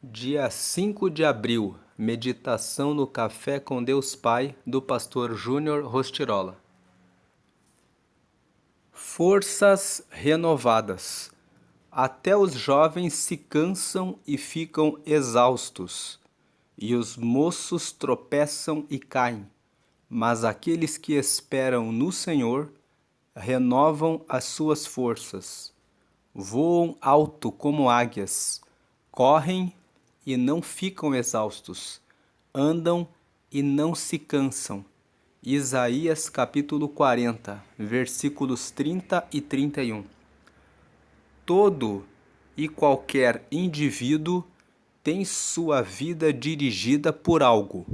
Dia 5 de abril, meditação no Café com Deus Pai, do pastor Júnior Rostirola. Forças renovadas. Até os jovens se cansam e ficam exaustos, e os moços tropeçam e caem. Mas aqueles que esperam no Senhor renovam as suas forças. Voam alto como águias, correm e não ficam exaustos, andam e não se cansam. Isaías capítulo 40, versículos 30 e 31. Todo e qualquer indivíduo tem sua vida dirigida por algo.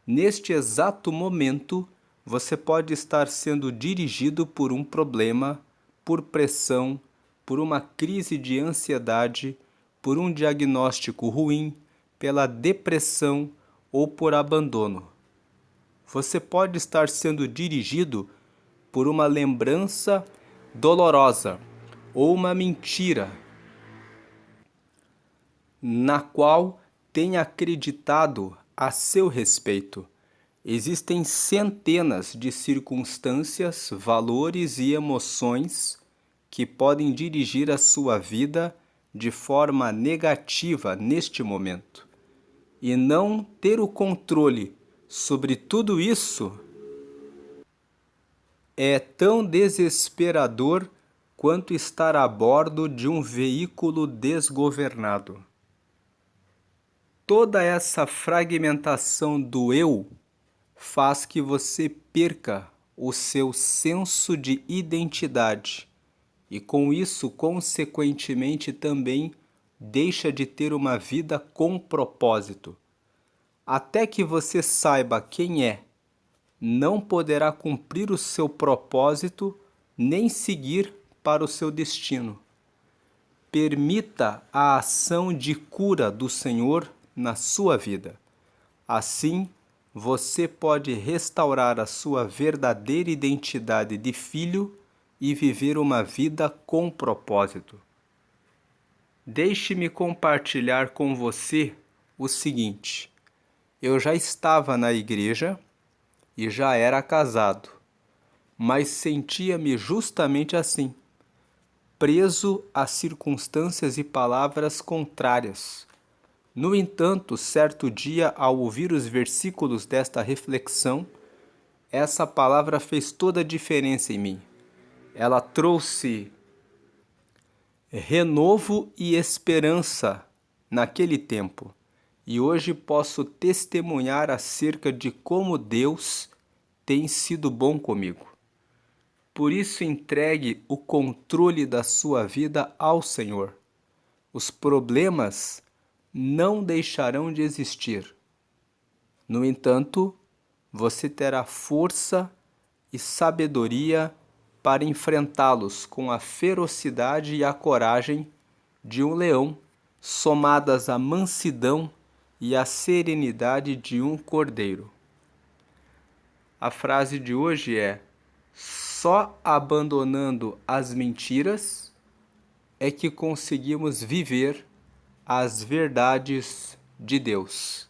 Neste exato momento, você pode estar sendo dirigido por um problema, por pressão, por uma crise de ansiedade, por um diagnóstico ruim, pela depressão ou por abandono. Você pode estar sendo dirigido por uma lembrança dolorosa ou uma mentira na qual tem acreditado a seu respeito. Existem centenas de circunstâncias, valores e emoções que podem dirigir a sua vida de forma negativa neste momento. E não ter o controle sobre tudo isso é tão desesperador quanto estar a bordo de um veículo desgovernado. Toda essa fragmentação do eu faz que você perca o seu senso de identidade e, com isso, consequentemente, também deixa de ter uma vida com propósito. Até que você saiba quem é, não poderá cumprir o seu propósito nem seguir para o seu destino. Permita a ação de cura do Senhor na sua vida. Assim, você pode restaurar a sua verdadeira identidade de filho e viver uma vida com propósito. Deixe-me compartilhar com você o seguinte: eu já estava na igreja e já era casado, mas sentia-me justamente assim, preso a circunstâncias e palavras contrárias. No entanto, certo dia, ao ouvir os versículos desta reflexão, essa palavra fez toda a diferença em mim. Ela trouxe renovo e esperança naquele tempo. E hoje posso testemunhar acerca de como Deus tem sido bom comigo. Por isso, entregue o controle da sua vida ao Senhor. Os problemas não deixarão de existir. No entanto, você terá força e sabedoria para enfrentá-los com a ferocidade e a coragem de um leão, somadas à mansidão e à serenidade de um cordeiro. A frase de hoje é: só abandonando as mentiras é que conseguimos viver as verdades de Deus.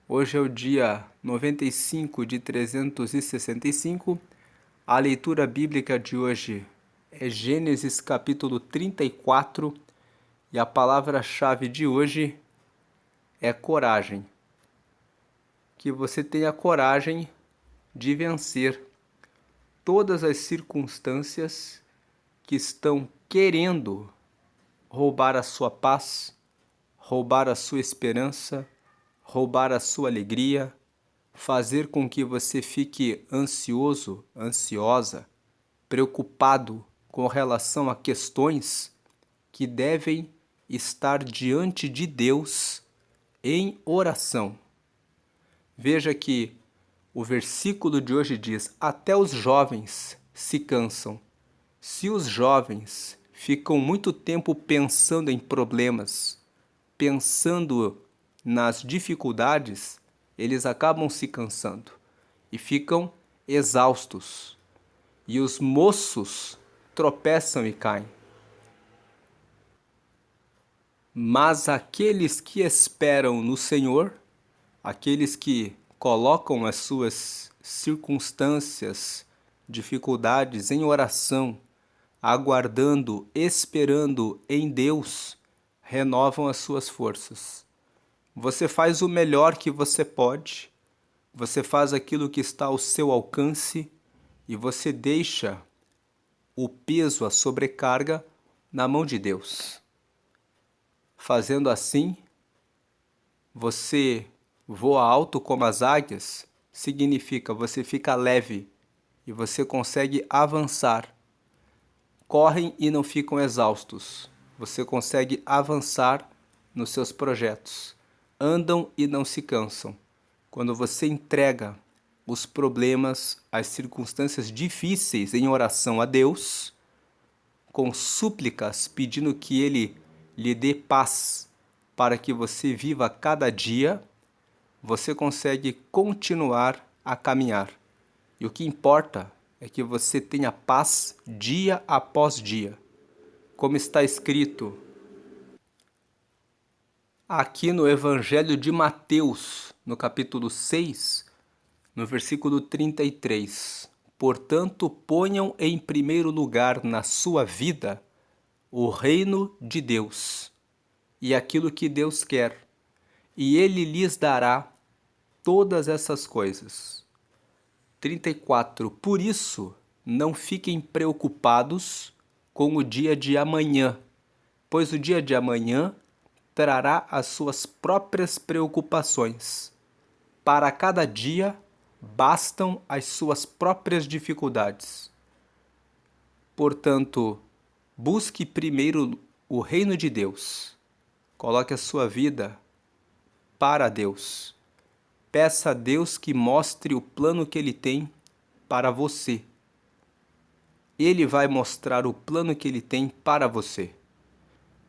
Hoje é o dia 95 de 365. A leitura bíblica de hoje é Gênesis capítulo 34 e a palavra-chave de hoje é coragem. Que você tenha coragem de vencer todas as circunstâncias que estão querendo roubar a sua paz, roubar a sua esperança, roubar a sua alegria, fazer com que você fique ansioso, ansiosa, preocupado com relação a questões que devem estar diante de Deus em oração. Veja que o versículo de hoje diz: até os jovens se cansam. Se os jovens ficam muito tempo pensando em problemas, pensando nas dificuldades, eles acabam se cansando e ficam exaustos. E os moços tropeçam e caem. Mas aqueles que esperam no Senhor, aqueles que colocam as suas circunstâncias, dificuldades em oração, aguardando, esperando em Deus, renovam as suas forças. Você faz o melhor que você pode, você faz aquilo que está ao seu alcance e você deixa o peso, a sobrecarga na mão de Deus. Fazendo assim, você voa alto como as águias, significa você fica leve e você consegue avançar. Correm e não ficam exaustos. Você consegue avançar nos seus projetos. Andam e não se cansam. Quando você entrega os problemas, as circunstâncias difíceis em oração a Deus, com súplicas pedindo que Ele lhe dê paz para que você viva cada dia, você consegue continuar a caminhar. E o que importa é que você tenha paz dia após dia. Como está escrito aqui no Evangelho de Mateus, no capítulo 6, no versículo 33. Portanto, ponham em primeiro lugar na sua vida o reino de Deus e aquilo que Deus quer, e Ele lhes dará todas essas coisas. 34. Por isso, não fiquem preocupados com o dia de amanhã, pois o dia de amanhã trará as suas próprias preocupações. Para cada dia bastam as suas próprias dificuldades. Portanto, busque primeiro o reino de Deus. Coloque a sua vida para Deus. Peça a Deus que mostre o plano que Ele tem para você. Ele vai mostrar o plano que Ele tem para você.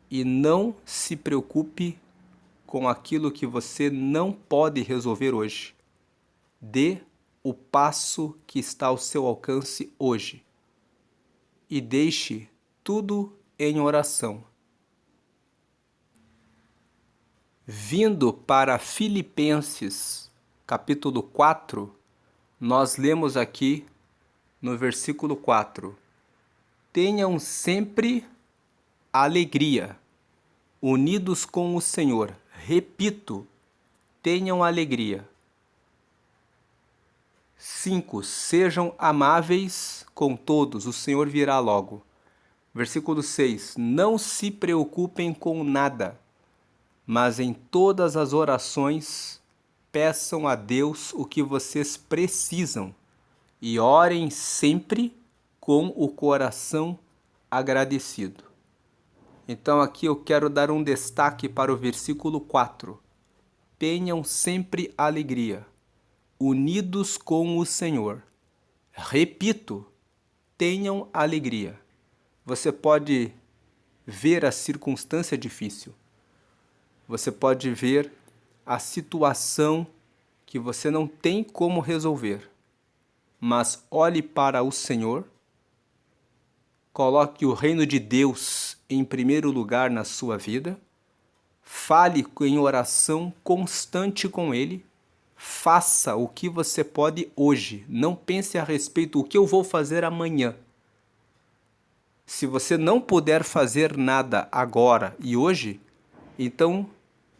E não se preocupe com aquilo que você não pode resolver hoje. Dê o passo que está ao seu alcance hoje. E deixe tudo em oração. Vindo para Filipenses, capítulo 4, nós lemos aqui no versículo 4: Tenham sempre alegria, unidos com o Senhor. Repito, tenham alegria. 5. Sejam amáveis com todos, o Senhor virá logo. Versículo 6. Não se preocupem com nada, mas em todas as orações peçam a Deus o que vocês precisam e orem sempre com o coração agradecido. Então aqui eu quero dar um destaque para o versículo 4. Tenham sempre alegria, unidos com o Senhor. Repito, tenham alegria. Você pode ver a circunstância difícil. Você pode ver a situação que você não tem como resolver. Mas olhe para o Senhor, coloque o reino de Deus em primeiro lugar na sua vida, fale em oração constante com Ele, faça o que você pode hoje, não pense a respeito do que eu vou fazer amanhã. Se você não puder fazer nada agora e hoje, então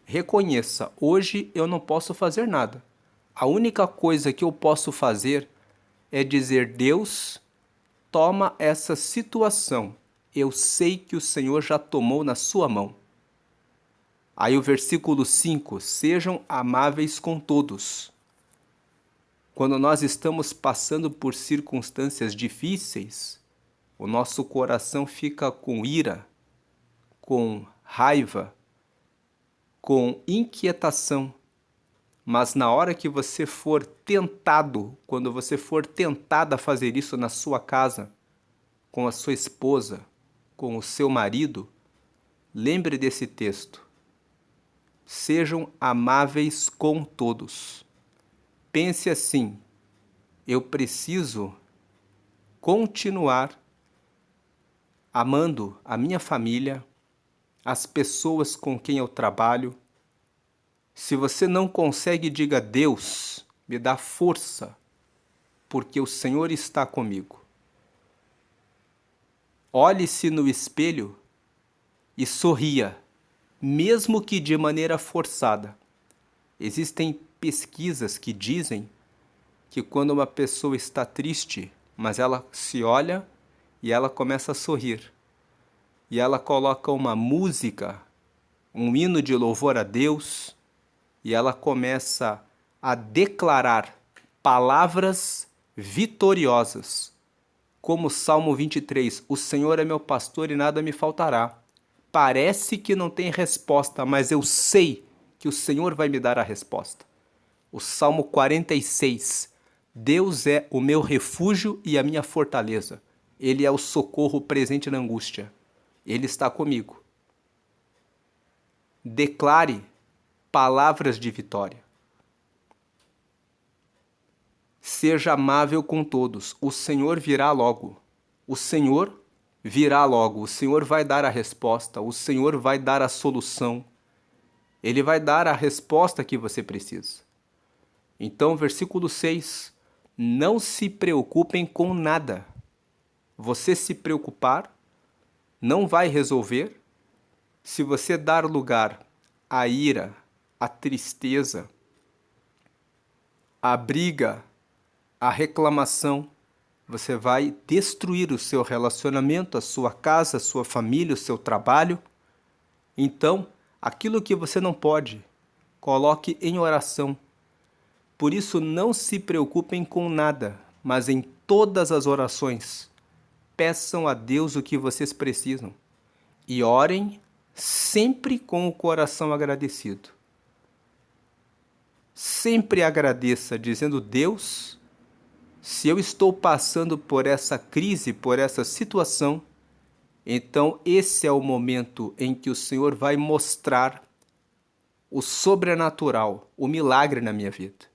reconheça, hoje eu não posso fazer nada. A única coisa que eu posso fazer é dizer: Deus, toma essa situação. Eu sei que o Senhor já tomou na sua mão. Aí o versículo 5, sejam amáveis com todos. Quando nós estamos passando por circunstâncias difíceis, o nosso coração fica com ira, com raiva, com inquietação. Mas na hora que você for tentado, quando você for tentada a fazer isso na sua casa, com a sua esposa, com o seu marido, lembre desse texto. Sejam amáveis com todos. Pense assim: eu preciso continuar amando a minha família, as pessoas com quem eu trabalho. Se você não consegue, diga: Deus, me dá força, porque o Senhor está comigo. Olhe-se no espelho e sorria, mesmo que de maneira forçada. Existem pesquisas que dizem que quando uma pessoa está triste, mas ela se olha e ela começa a sorrir, e ela coloca uma música, um hino de louvor a Deus, e ela começa a declarar palavras vitoriosas, como o Salmo 23, o Senhor é meu pastor e nada me faltará. Parece que não tem resposta, mas eu sei que o Senhor vai me dar a resposta. O Salmo 46, Deus é o meu refúgio e a minha fortaleza. Ele é o socorro presente na angústia. Ele está comigo. Declare palavras de vitória. Seja amável com todos. O Senhor virá logo. O Senhor virá logo. O Senhor vai dar a resposta. O Senhor vai dar a solução. Ele vai dar a resposta que você precisa. Então, versículo 6. Não se preocupem com nada. Você se preocupar não vai resolver. Se você dar lugar à ira, à tristeza, à briga, à reclamação, você vai destruir o seu relacionamento, a sua casa, a sua família, o seu trabalho. Então, aquilo que você não pode, coloque em oração. Por isso, não se preocupem com nada, mas em todas as orações, peçam a Deus o que vocês precisam e orem sempre com o coração agradecido. Sempre agradeça, dizendo: Deus, se eu estou passando por essa crise, por essa situação, então esse é o momento em que o Senhor vai mostrar o sobrenatural, o milagre na minha vida.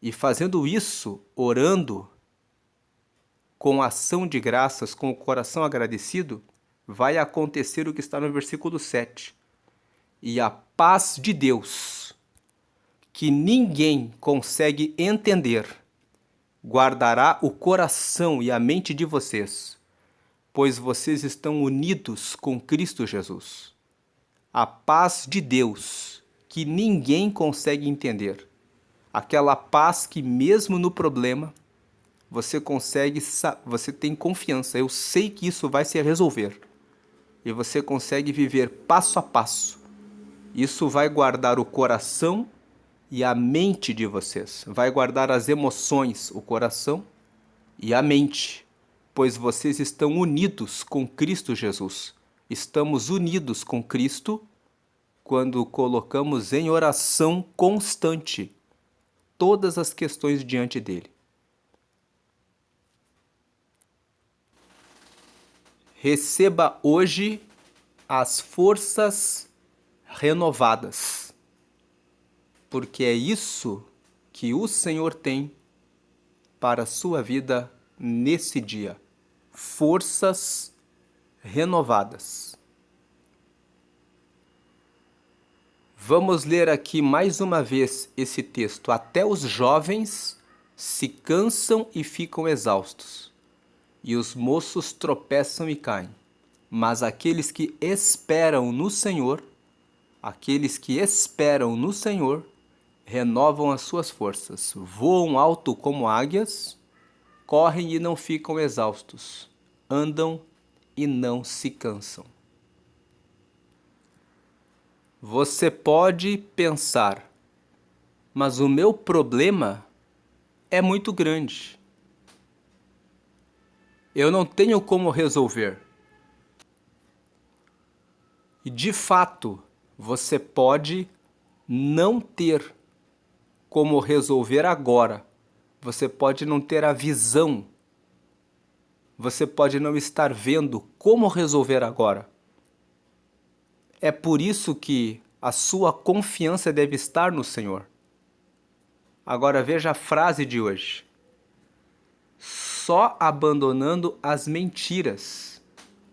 E fazendo isso, orando, com ação de graças, com o coração agradecido, vai acontecer o que está no versículo 7. E a paz de Deus, que ninguém consegue entender, guardará o coração e a mente de vocês, pois vocês estão unidos com Cristo Jesus. A paz de Deus, que ninguém consegue entender. Aquela paz que mesmo no problema, você tem confiança. Eu sei que isso vai se resolver. E você consegue viver passo a passo. Isso vai guardar o coração e a mente de vocês. Vai guardar as emoções, o coração e a mente. Pois vocês estão unidos com Cristo Jesus. Estamos unidos com Cristo quando colocamos em oração constante todas as questões diante dele. Receba hoje as forças renovadas, porque é isso que o Senhor tem para a sua vida nesse dia. Forças renovadas. Vamos ler aqui mais uma vez esse texto. Até os jovens se cansam e ficam exaustos, e os moços tropeçam e caem. Mas aqueles que esperam no Senhor, renovam as suas forças, voam alto como águias, correm e não ficam exaustos, andam e não se cansam. Você pode pensar, mas o meu problema é muito grande. Eu não tenho como resolver. E de fato, você pode não ter como resolver agora. Você pode não ter a visão. Você pode não estar vendo como resolver agora. É por isso que a sua confiança deve estar no Senhor. Agora veja a frase de hoje. Só abandonando as mentiras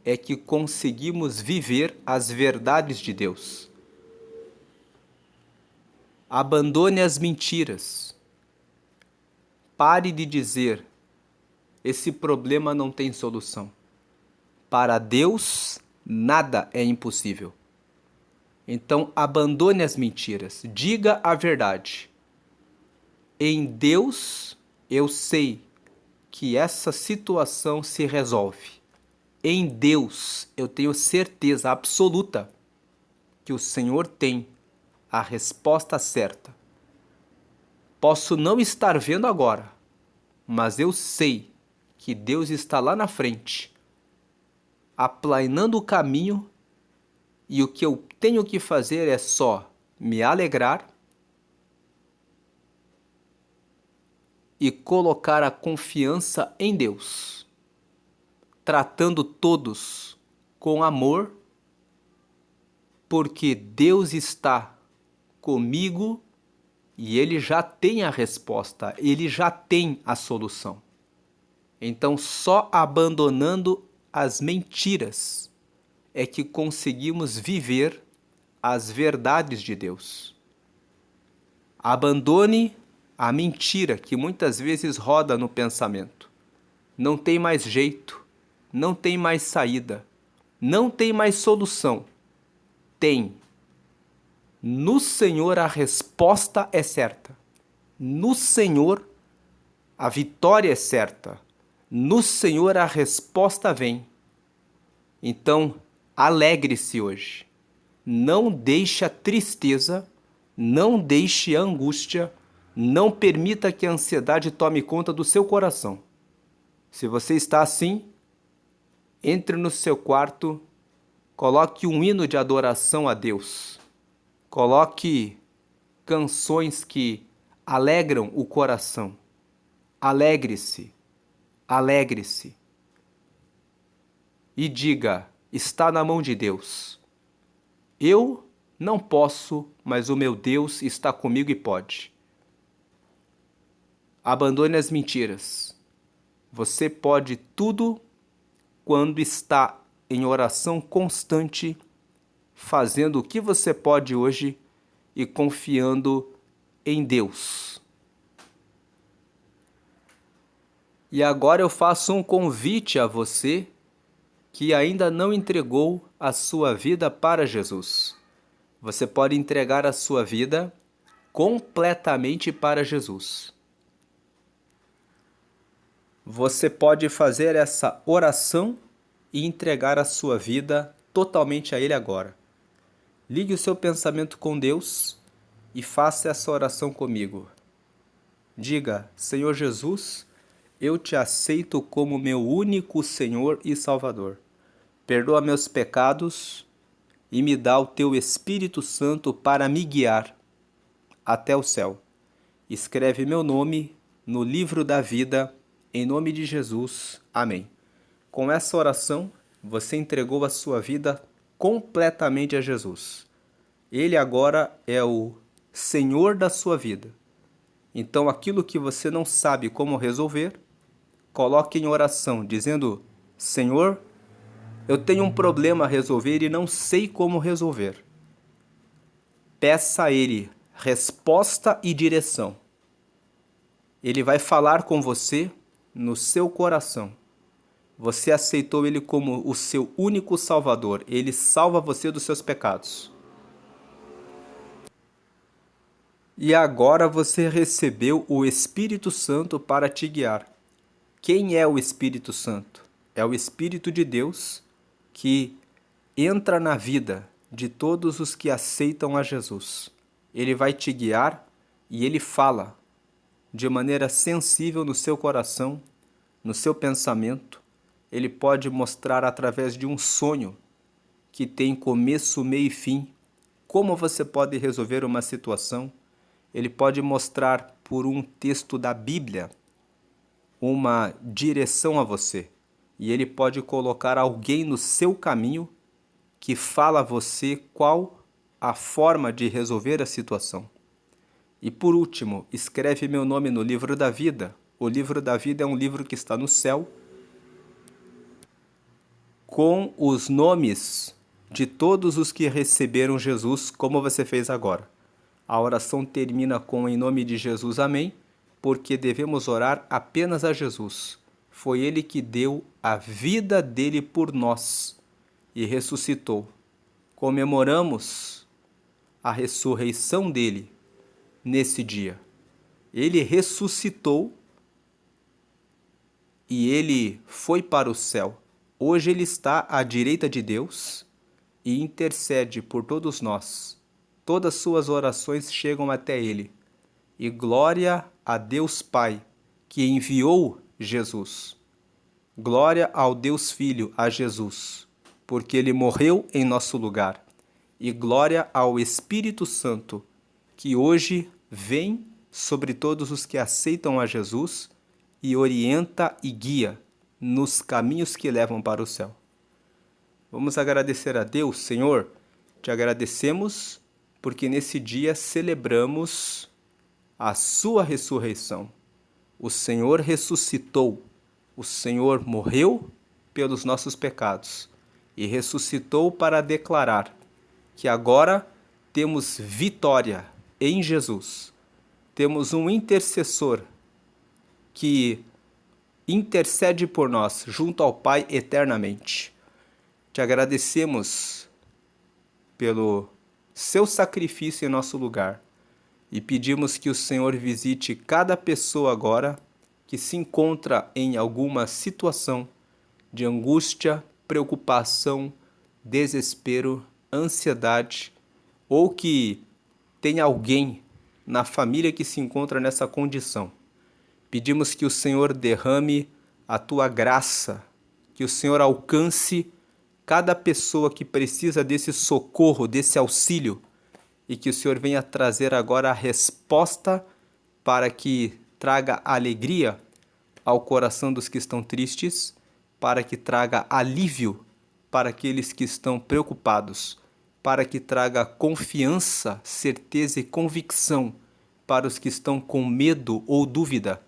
é que conseguimos viver as verdades de Deus. Abandone as mentiras. Pare de dizer: esse problema não tem solução. Para Deus, nada é impossível. Então, abandone as mentiras. Diga a verdade. Em Deus, eu sei que essa situação se resolve. Em Deus, eu tenho certeza absoluta que o Senhor tem a resposta certa. Posso não estar vendo agora, mas eu sei que Deus está lá na frente, aplanando o caminho, e o que eu tenho que fazer é só me alegrar e colocar a confiança em Deus, tratando todos com amor, porque Deus está comigo e Ele já tem a resposta, Ele já tem a solução. Então, só abandonando as mentiras é que conseguimos viver as verdades de Deus. Abandone a mentira que muitas vezes roda no pensamento. Não tem mais jeito, não tem mais saída, não tem mais solução. Tem. No Senhor a resposta é certa. No Senhor a vitória é certa. No Senhor a resposta vem. Então, alegre-se hoje. Não deixe a tristeza, não deixe a angústia, não permita que a ansiedade tome conta do seu coração. Se você está assim, entre no seu quarto, coloque um hino de adoração a Deus. Coloque canções que alegram o coração. Alegre-se, alegre-se. E diga: está na mão de Deus. Eu não posso, mas o meu Deus está comigo e pode. Abandone as mentiras. Você pode tudo quando está em oração constante, fazendo o que você pode hoje e confiando em Deus. E agora eu faço um convite a você que ainda não entregou a sua vida para Jesus. Você pode entregar a sua vida completamente para Jesus. Você pode fazer essa oração e entregar a sua vida totalmente a Ele agora. Ligue o seu pensamento com Deus e faça essa oração comigo. Diga: Senhor Jesus, eu te aceito como meu único Senhor e Salvador. Perdoa meus pecados e me dá o teu Espírito Santo para me guiar até o céu. Escreve meu nome no livro da vida, em nome de Jesus. Amém. Com essa oração, você entregou a sua vida completamente a Jesus. Ele agora é o Senhor da sua vida. Então, aquilo que você não sabe como resolver, coloque em oração, dizendo: Senhor, eu tenho um problema a resolver e não sei como resolver. Peça a Ele resposta e direção. Ele vai falar com você no seu coração. Você aceitou Ele como o seu único Salvador. Ele salva você dos seus pecados. E agora você recebeu o Espírito Santo para te guiar. Quem é o Espírito Santo? É o Espírito de Deus que entra na vida de todos os que aceitam a Jesus. Ele vai te guiar e ele fala de maneira sensível no seu coração, no seu pensamento. Ele pode mostrar através de um sonho que tem começo, meio e fim como você pode resolver uma situação. Ele pode mostrar por um texto da Bíblia uma direção a você. E ele pode colocar alguém no seu caminho que fala a você qual a forma de resolver a situação. E por último, escreve meu nome no livro da vida. O livro da vida é um livro que está no céu. com os nomes de todos os que receberam Jesus, como você fez agora. A oração termina com em nome de Jesus, amém, porque devemos orar apenas a Jesus. Foi Ele que deu a vida dele por nós e ressuscitou. Comemoramos a ressurreição dele nesse dia. Ele ressuscitou e ele foi para o céu. Hoje ele está à direita de Deus e intercede por todos nós. Todas suas orações chegam até ele. E glória a Deus Pai, que enviou Jesus. Glória ao Deus Filho, a Jesus, porque ele morreu em nosso lugar. E glória ao Espírito Santo, que hoje vem sobre todos os que aceitam a Jesus e orienta e guia nos caminhos que levam para o céu. Vamos agradecer a Deus, Senhor. Te agradecemos porque nesse dia celebramos a sua ressurreição. O Senhor ressuscitou. O Senhor morreu pelos nossos pecados e ressuscitou para declarar que agora temos vitória em Jesus. Temos um intercessor que intercede por nós junto ao Pai eternamente. Te agradecemos pelo seu sacrifício em nosso lugar e pedimos que o Senhor visite cada pessoa agora que se encontra em alguma situação de angústia, preocupação, desespero, ansiedade, ou que tem alguém na família que se encontra nessa condição. Pedimos que o Senhor derrame a tua graça, que o Senhor alcance cada pessoa que precisa desse socorro, desse auxílio, e que o Senhor venha trazer agora a resposta para que traga alegria ao coração dos que estão tristes, para que traga alívio para aqueles que estão preocupados, para que traga confiança, certeza e convicção para os que estão com medo ou dúvida,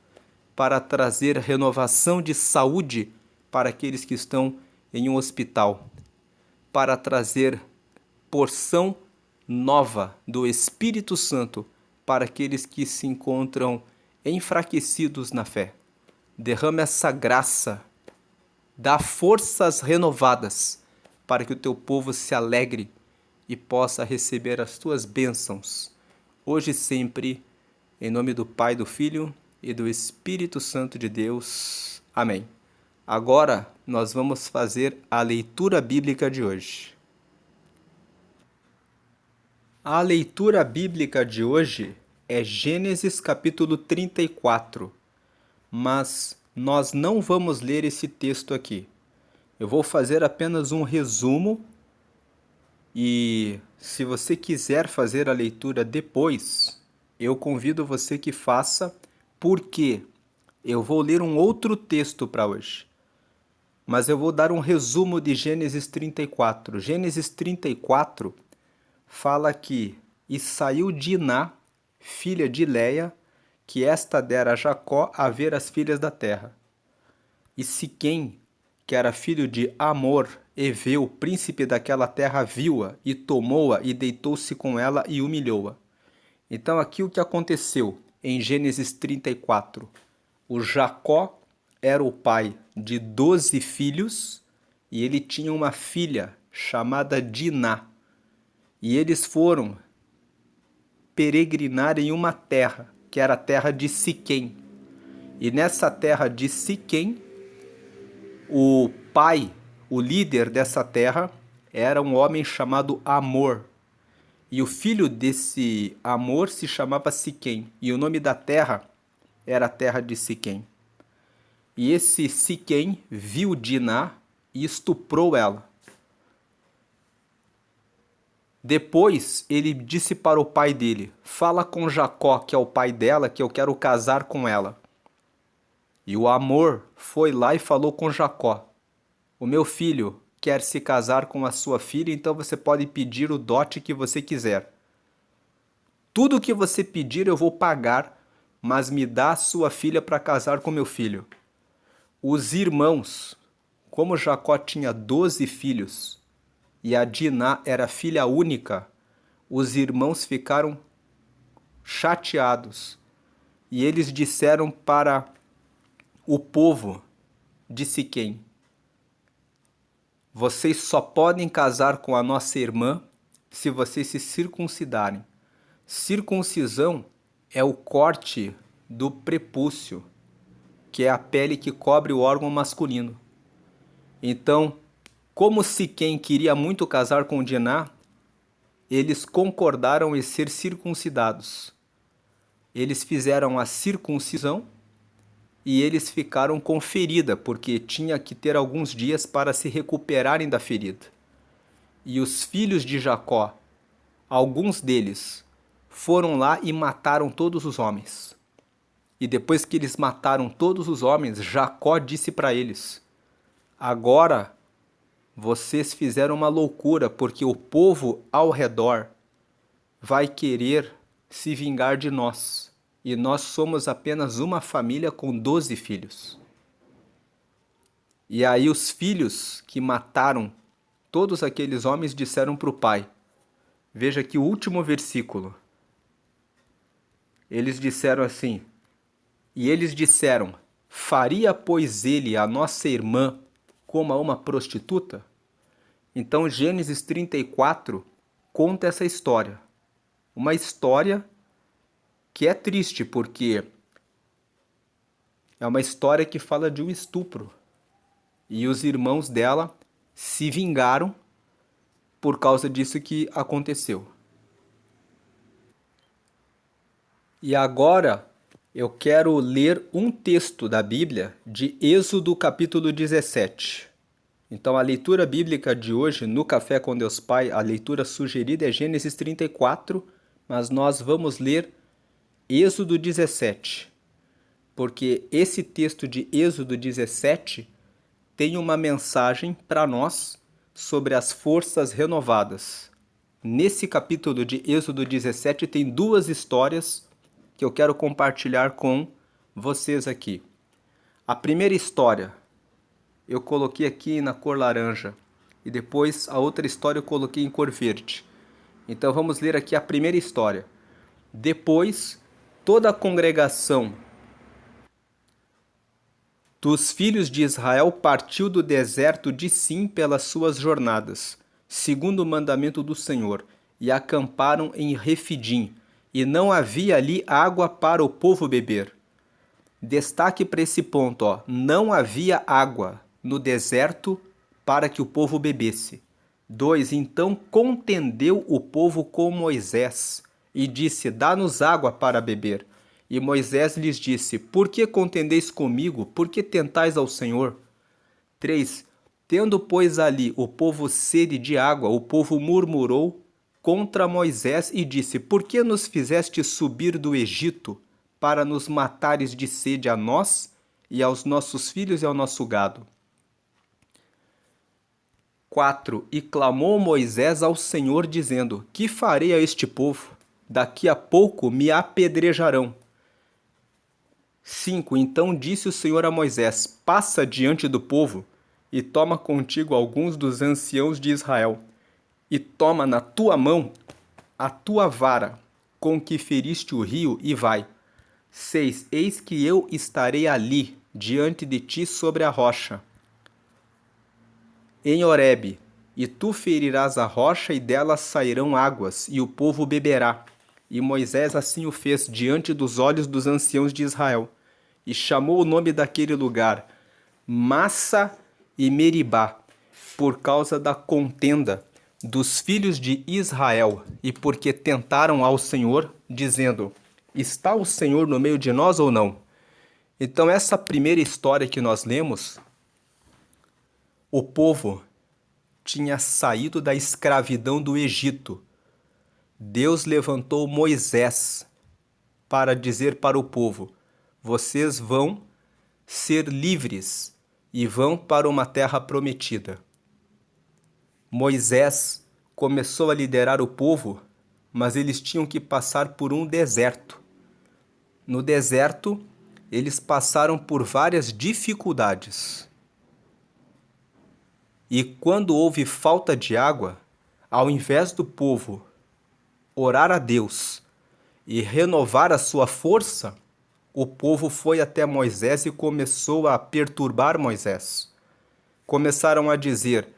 para trazer renovação de saúde para aqueles que estão em um hospital, para trazer porção nova do Espírito Santo para aqueles que se encontram enfraquecidos na fé. Derrama essa graça, dá forças renovadas para que o teu povo se alegre e possa receber as tuas bênçãos, hoje e sempre, em nome do Pai, do Filho e do Espírito Santo de Deus. Amém. Agora nós vamos fazer a leitura bíblica de hoje. A leitura bíblica de hoje é Gênesis capítulo 34, mas nós não vamos ler esse texto aqui. Eu vou fazer apenas um resumo e se você quiser fazer a leitura depois, eu convido você que faça, porque eu vou ler um outro texto para hoje. Mas eu vou dar um resumo de Gênesis 34. Gênesis 34 fala que e saiu Diná, filha de Leia, que esta dera a Jacó a ver as filhas da terra. E Siquém, que era filho de Amor, Eveu, príncipe daquela terra, viu-a e tomou-a e deitou-se com ela e humilhou-a. Então aqui o que aconteceu em Gênesis 34. O Jacó era o pai de 12 filhos e ele tinha uma filha chamada Diná. E eles foram peregrinar em uma terra, que era a terra de Siquém. E nessa terra de Siquém, o pai, o líder dessa terra, era um homem chamado Amor. E o filho desse Amor se chamava Siquém. E o nome da terra era a terra de Siquém. E esse Siquém viu Diná e estuprou ela. Depois ele disse para o pai dele: fala com Jacó, que é o pai dela, que eu quero casar com ela. E o Amor foi lá e falou com Jacó: o meu filho quer se casar com a sua filha, então você pode pedir o dote que você quiser. Tudo o que você pedir eu vou pagar, mas me dá a sua filha para casar com meu filho. Os irmãos, como Jacó tinha 12 filhos e a Diná era filha única, os irmãos ficaram chateados e eles disseram para o povo de Siquém: vocês só podem casar com a nossa irmã se vocês se circuncidarem. Circuncisão é o corte do prepúcio, que é a pele que cobre o órgão masculino. Então, como Siquém queria muito casar com Diná, eles concordaram em ser circuncidados. Eles fizeram a circuncisão e eles ficaram com ferida, porque tinha que ter alguns dias para se recuperarem da ferida. E os filhos de Jacó, alguns deles, foram lá e mataram todos os homens. E depois que eles mataram todos os homens, Jacó disse para eles: agora vocês fizeram uma loucura, porque o povo ao redor vai querer se vingar de nós. E nós somos apenas uma família com 12 filhos. E aí os filhos que mataram todos aqueles homens disseram para o pai. Veja aqui o último versículo. Eles disseram assim: e eles disseram: faria, pois, ele a nossa irmã como a uma prostituta? Então Gênesis 34 conta essa história. Uma história que é triste, porque é uma história que fala de um estupro. E os irmãos dela se vingaram por causa disso que aconteceu. E agora eu quero ler um texto da Bíblia de Êxodo capítulo 17. Então a leitura bíblica de hoje no Café com Deus Pai, a leitura sugerida é Gênesis 34, mas nós vamos ler Êxodo 17, porque esse texto de Êxodo 17 tem uma mensagem para nós sobre as forças renovadas. Nesse capítulo de Êxodo 17 tem duas histórias que eu quero compartilhar com vocês aqui. A primeira história eu coloquei aqui na cor laranja e depois a outra história eu coloquei em cor verde. Então vamos ler aqui a primeira história. Depois, toda a congregação dos filhos de Israel partiu do deserto de Sim pelas suas jornadas, segundo o mandamento do Senhor, e acamparam em Refidim, e não havia ali água para o povo beber. Destaque para esse ponto, ó, não havia água no deserto para que o povo bebesse. 2. Então contendeu o povo com Moisés, e disse: dá-nos água para beber. E Moisés lhes disse: por que contendeis comigo? Por que tentais ao Senhor? 3. Tendo, pois, ali o povo sede de água, o povo murmurou contra Moisés e disse: por que nos fizeste subir do Egito para nos matares de sede a nós e aos nossos filhos e ao nosso gado? 4. E clamou Moisés ao Senhor, dizendo: que farei a este povo? Daqui a pouco me apedrejarão. 5. Então disse o Senhor a Moisés: passa diante do povo e toma contigo alguns dos anciãos de Israel, e toma na tua mão a tua vara com que feriste o rio e vai. 6. Eis que eu estarei ali diante de ti sobre a rocha, em Horebe, e tu ferirás a rocha e dela sairão águas, e o povo beberá. E Moisés assim o fez diante dos olhos dos anciãos de Israel, e chamou o nome daquele lugar Massa e Meribá, por causa da contenda dos filhos de Israel, e porque tentaram ao Senhor, dizendo: está o Senhor no meio de nós ou não? Então essa primeira história que nós lemos, o povo tinha saído da escravidão do Egito. Deus levantou Moisés para dizer para o povo: vocês vão ser livres e vão para uma terra prometida. Moisés começou a liderar o povo, mas eles tinham que passar por um deserto. No deserto, eles passaram por várias dificuldades. E quando houve falta de água, ao invés do povo orar a Deus e renovar a sua força, o povo foi até Moisés e começou a perturbar Moisés. Começaram a dizer: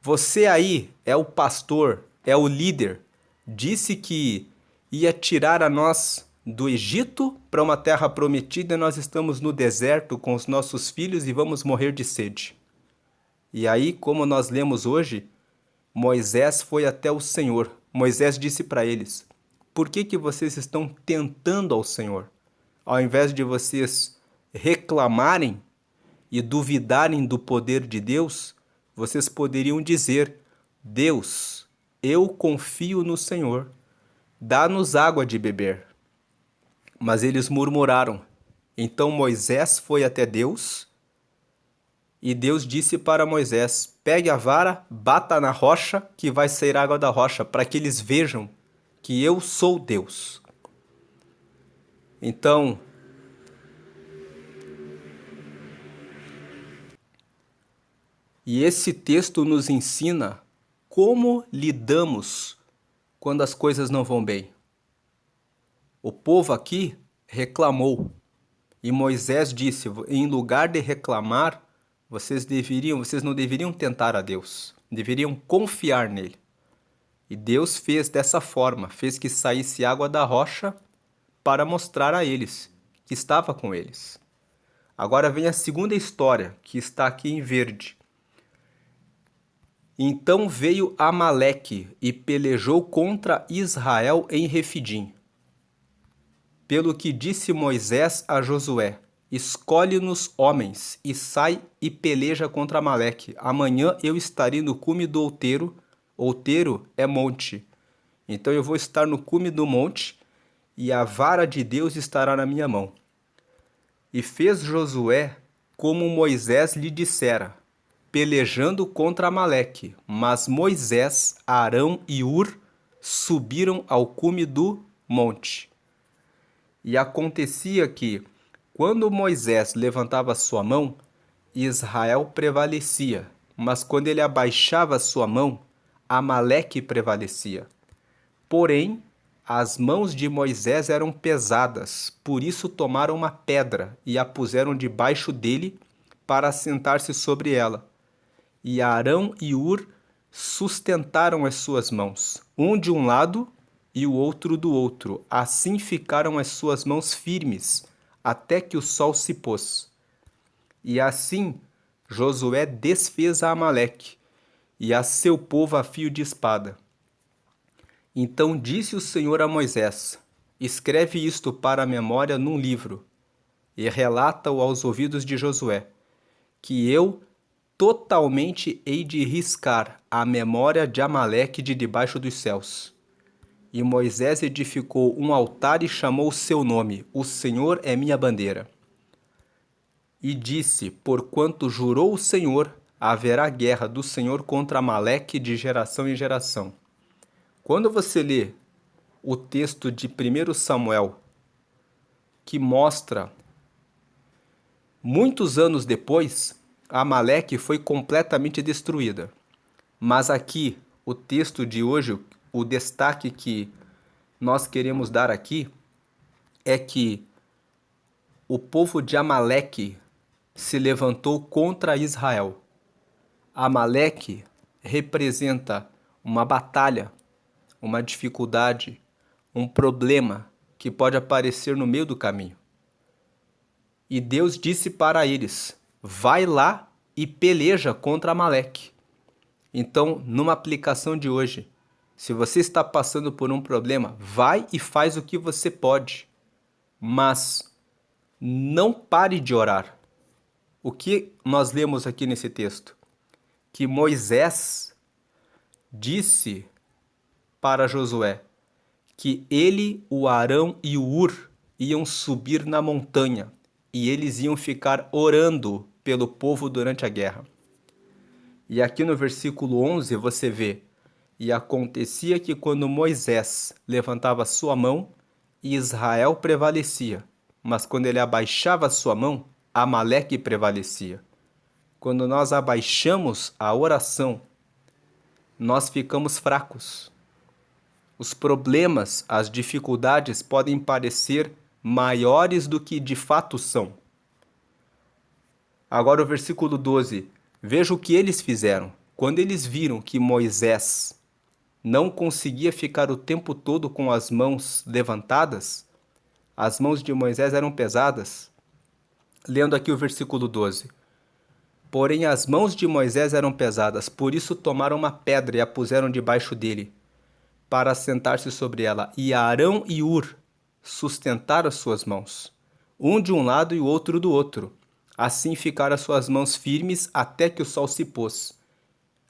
você aí é o pastor, é o líder, disse que ia tirar a nós do Egito para uma terra prometida e nós estamos no deserto com os nossos filhos e vamos morrer de sede. E aí, como nós lemos hoje, Moisés foi até o Senhor. Moisés disse para eles: por que vocês estão tentando ao Senhor? Ao invés de vocês reclamarem e duvidarem do poder de Deus, vocês poderiam dizer: Deus, eu confio no Senhor, dá-nos água de beber. Mas eles murmuraram. Então Moisés foi até Deus e Deus disse para Moisés: pegue a vara, bata na rocha, que vai sair água da rocha, para que eles vejam que eu sou Deus. Então, e esse texto nos ensina como lidamos quando as coisas não vão bem. O povo aqui reclamou e Moisés disse: em lugar de reclamar, vocês não deveriam tentar a Deus, deveriam confiar nele. E Deus fez dessa forma, fez que saísse água da rocha para mostrar a eles que estava com eles. Agora vem a segunda história, que está aqui em verde. Então veio Amaleque e pelejou contra Israel em Refidim. Pelo que disse Moisés a Josué: escolhe-nos homens e sai e peleja contra Amaleque. Amanhã eu estarei no cume do outeiro. Outeiro é monte. Então eu vou estar no cume do monte e a vara de Deus estará na minha mão. E fez Josué como Moisés lhe dissera, pelejando contra Amaleque. Mas Moisés, Arão e Ur subiram ao cume do monte. E acontecia que, quando Moisés levantava sua mão, Israel prevalecia, mas quando ele abaixava sua mão, Amaleque prevalecia. Porém, as mãos de Moisés eram pesadas, por isso tomaram uma pedra e a puseram debaixo dele para assentar-se sobre ela. E Arão e Ur sustentaram as suas mãos, um de um lado e o outro do outro. Assim ficaram as suas mãos firmes, até que o sol se pôs. E assim Josué desfez a Amaleque e a seu povo a fio de espada. Então disse o Senhor a Moisés: escreve isto para a memória num livro, e relata-o aos ouvidos de Josué, que eu totalmente hei de riscar a memória de Amaleque de debaixo dos céus. E Moisés edificou um altar e chamou o seu nome: O Senhor é minha bandeira. E disse: porquanto jurou o Senhor, haverá guerra do Senhor contra Amaleque de geração em geração. Quando você lê o texto de 1 Samuel, que mostra muitos anos depois, Amaleque foi completamente destruída. Mas aqui, o texto de hoje, o destaque que nós queremos dar aqui é que o povo de Amaleque se levantou contra Israel. Amaleque representa uma batalha, uma dificuldade, um problema que pode aparecer no meio do caminho. E Deus disse para eles: vai lá e peleja contra Amaleque. Então, numa aplicação de hoje, se você está passando por um problema, vai e faz o que você pode, mas não pare de orar. O que nós lemos aqui nesse texto? Que Moisés disse para Josué que ele, o Arão e o Ur iam subir na montanha e eles iam ficar orando pelo povo durante a guerra. E aqui no versículo 11 você vê: e acontecia que quando Moisés levantava sua mão, Israel prevalecia, mas quando ele abaixava sua mão, Amaleque prevalecia. quando nós abaixamos a oração, nós ficamos fracos. Os problemas, as dificuldades podem parecer maiores do que de fato são. Agora o versículo 12. Veja o que eles fizeram. Quando eles viram que Moisés não conseguia ficar o tempo todo com as mãos levantadas, as mãos de Moisés eram pesadas. Lendo aqui o versículo 12. Porém as mãos de Moisés eram pesadas, por isso tomaram uma pedra e a puseram debaixo dele, para sentar-se sobre ela. E Arão e Hur sustentaram as suas mãos, um de um lado e o outro do outro. Assim ficaram as suas mãos firmes até que o sol se pôs.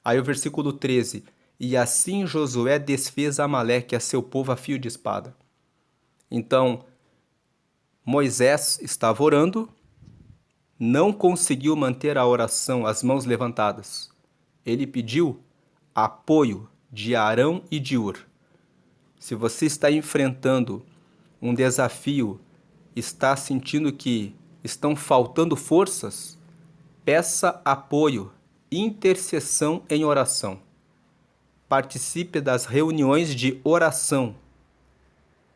Aí o versículo 13. E assim Josué desfez Amaleque, a seu povo, a fio de espada. Então, Moisés estava orando, não conseguiu manter a oração, as mãos levantadas. Ele pediu apoio de Arão e de Hur. Se você está enfrentando um desafio, está sentindo que estão faltando forças, peça apoio, intercessão em oração. Participe das reuniões de oração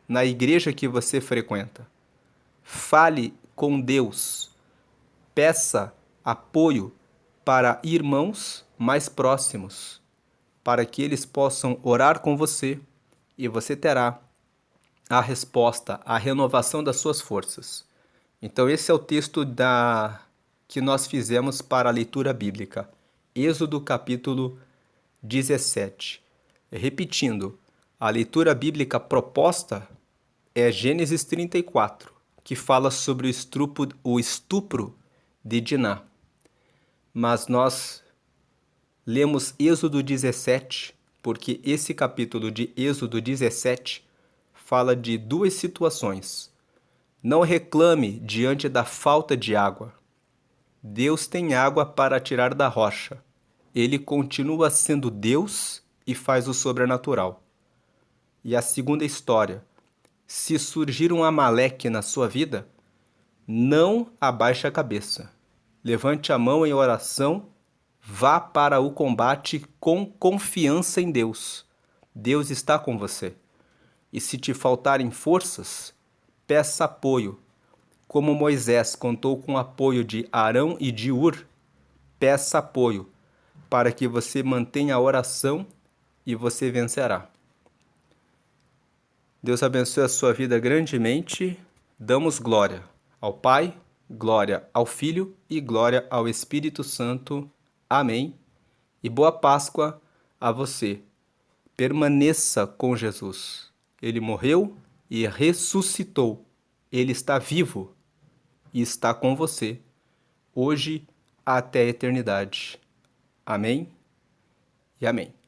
na igreja que você frequenta. Fale com Deus. Peça apoio para irmãos mais próximos, para que eles possam orar com você e você terá a resposta, a renovação das suas forças. Então esse é o texto que nós fizemos para a leitura bíblica. Êxodo capítulo 17. Repetindo, a leitura bíblica proposta é Gênesis 34, que fala sobre o estupro de Diná. Mas nós lemos Êxodo 17, porque esse capítulo de Êxodo 17 fala de duas situações. Não reclame diante da falta de água. Deus tem água para tirar da rocha. Ele continua sendo Deus e faz o sobrenatural. E a segunda história. Se surgir um Amaleque na sua vida, não abaixe a cabeça. Levante a mão em oração, vá para o combate com confiança em Deus. Deus está com você. E se te faltarem forças, peça apoio. Como Moisés contou com o apoio de Arão e de Hur, peça apoio para que você mantenha a oração e você vencerá. Deus abençoe a sua vida grandemente. Damos glória ao Pai, glória ao Filho e glória ao Espírito Santo. Amém. E boa Páscoa a você. Permaneça com Jesus. Ele morreu e ressuscitou. Ele está vivo e está com você, hoje até a eternidade. Amém e amém.